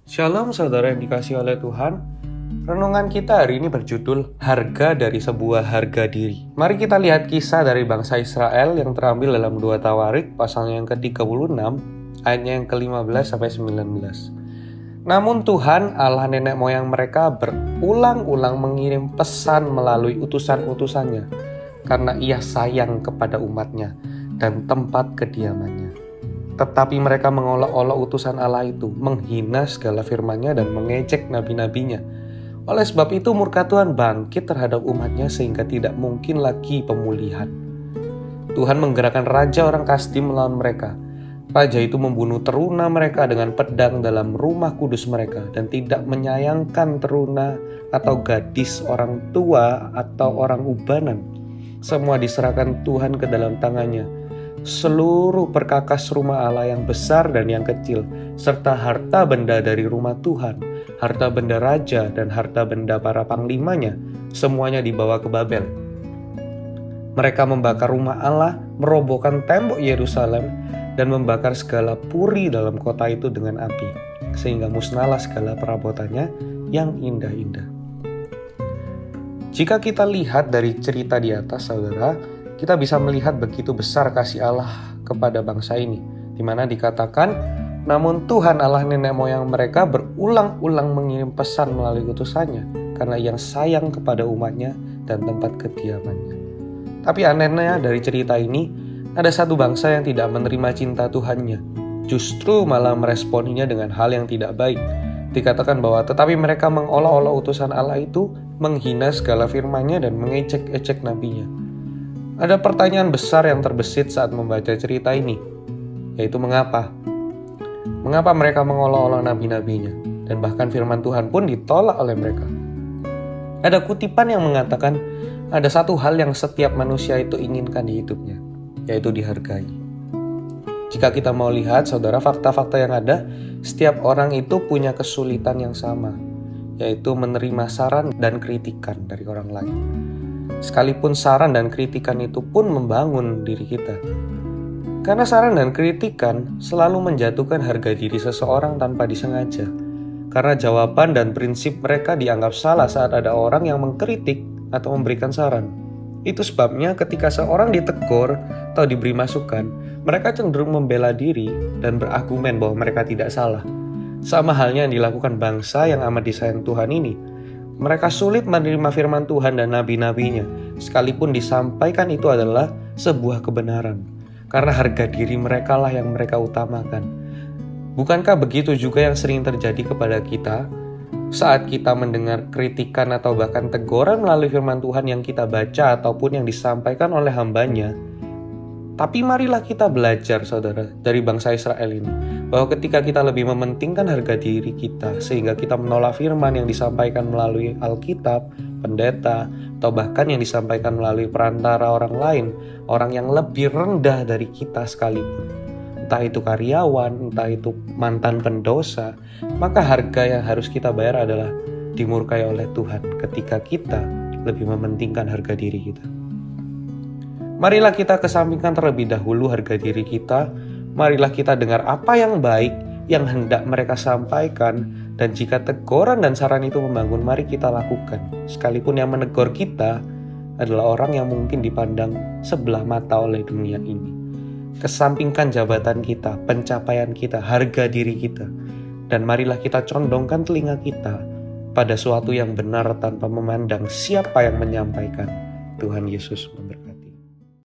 Shalom saudara yang dikasihi oleh Tuhan. Renungan kita hari ini berjudul Harga dari Sebuah Harga Diri. Mari kita lihat kisah dari bangsa Israel yang terambil dalam 2 Tawarik pasalnya yang ke-36 ayatnya yang ke-15 sampai 19. Namun Tuhan Allah nenek moyang mereka berulang-ulang mengirim pesan melalui utusan-utusannya karena ia sayang kepada umatnya dan tempat kediamannya. Tetapi mereka mengolok-olok utusan Allah itu, menghina segala firman-Nya dan mengejek nabi-nabinya. Oleh sebab itu murka Tuhan bangkit terhadap umatnya sehingga tidak mungkin lagi pemulihan. Tuhan menggerakkan raja orang Kasdim melawan mereka. Raja itu membunuh teruna mereka dengan pedang dalam rumah kudus mereka dan tidak menyayangkan teruna atau gadis, orang tua atau orang ubanan. Semua diserahkan Tuhan ke dalam tangannya. Seluruh perkakas rumah Allah yang besar dan yang kecil, serta harta benda dari rumah Tuhan, harta benda raja dan harta benda para panglimanya, semuanya dibawa ke Babel. Mereka membakar rumah Allah, merobohkan tembok Yerusalem, dan membakar segala puri dalam kota itu dengan api, sehingga musnahlah segala perabotannya yang indah-indah. Jika kita lihat dari cerita di atas, saudara, kita bisa melihat begitu besar kasih Allah kepada bangsa ini, di mana dikatakan, namun Tuhan Allah nenek moyang mereka berulang-ulang mengirim pesan melalui utusannya, karena ia sayang kepada umatnya dan tempat kediamannya. Tapi anehnya dari cerita ini, ada satu bangsa yang tidak menerima cinta Tuhannya, justru malah meresponinya dengan hal yang tidak baik. Dikatakan bahwa tetapi mereka mengolok-olok utusan Allah itu, menghina segala firman-Nya dan mengejek-ejek nabinya. Ada pertanyaan besar yang terbesit saat membaca cerita ini, yaitu mengapa? Mengapa mereka mengolok-olok nabi-nabinya, dan bahkan firman Tuhan pun ditolak oleh mereka? Ada kutipan yang mengatakan, ada satu hal yang setiap manusia itu inginkan di hidupnya, yaitu dihargai. Jika kita mau lihat, saudara, fakta-fakta yang ada, setiap orang itu punya kesulitan yang sama, yaitu menerima saran dan kritikan dari orang lain. Sekalipun saran dan kritikan itu pun membangun diri kita. Karena saran dan kritikan selalu menjatuhkan harga diri seseorang tanpa disengaja. Karena jawaban dan prinsip mereka dianggap salah saat ada orang yang mengkritik atau memberikan saran. Itu sebabnya ketika seorang ditegur atau diberi masukan, mereka cenderung membela diri dan berargumen bahwa mereka tidak salah. Sama halnya yang dilakukan bangsa yang amat disayang Tuhan ini. Mereka sulit menerima firman Tuhan dan nabi-nabinya, sekalipun disampaikan itu adalah sebuah kebenaran. Karena harga diri mereka lah yang mereka utamakan. Bukankah begitu juga yang sering terjadi kepada kita? Saat kita mendengar kritikan atau bahkan teguran melalui firman Tuhan yang kita baca ataupun yang disampaikan oleh hamba-Nya. Tapi marilah kita belajar, saudara, dari bangsa Israel ini, bahwa ketika kita lebih mementingkan harga diri kita, sehingga kita menolak firman yang disampaikan melalui Alkitab, pendeta, atau bahkan yang disampaikan melalui perantara orang lain, orang yang lebih rendah dari kita sekalipun, entah itu karyawan, entah itu mantan pendosa, maka harga yang harus kita bayar adalah dimurkai oleh Tuhan ketika kita lebih mementingkan harga diri kita. Marilah kita kesampingkan terlebih dahulu harga diri kita. Marilah kita dengar apa yang baik yang hendak mereka sampaikan. Dan jika teguran dan saran itu membangun, mari kita lakukan. Sekalipun yang menegur kita adalah orang yang mungkin dipandang sebelah mata oleh dunia ini. Kesampingkan jabatan kita, pencapaian kita, harga diri kita. Dan marilah kita condongkan telinga kita pada suatu yang benar tanpa memandang siapa yang menyampaikan. Tuhan Yesus memberkati.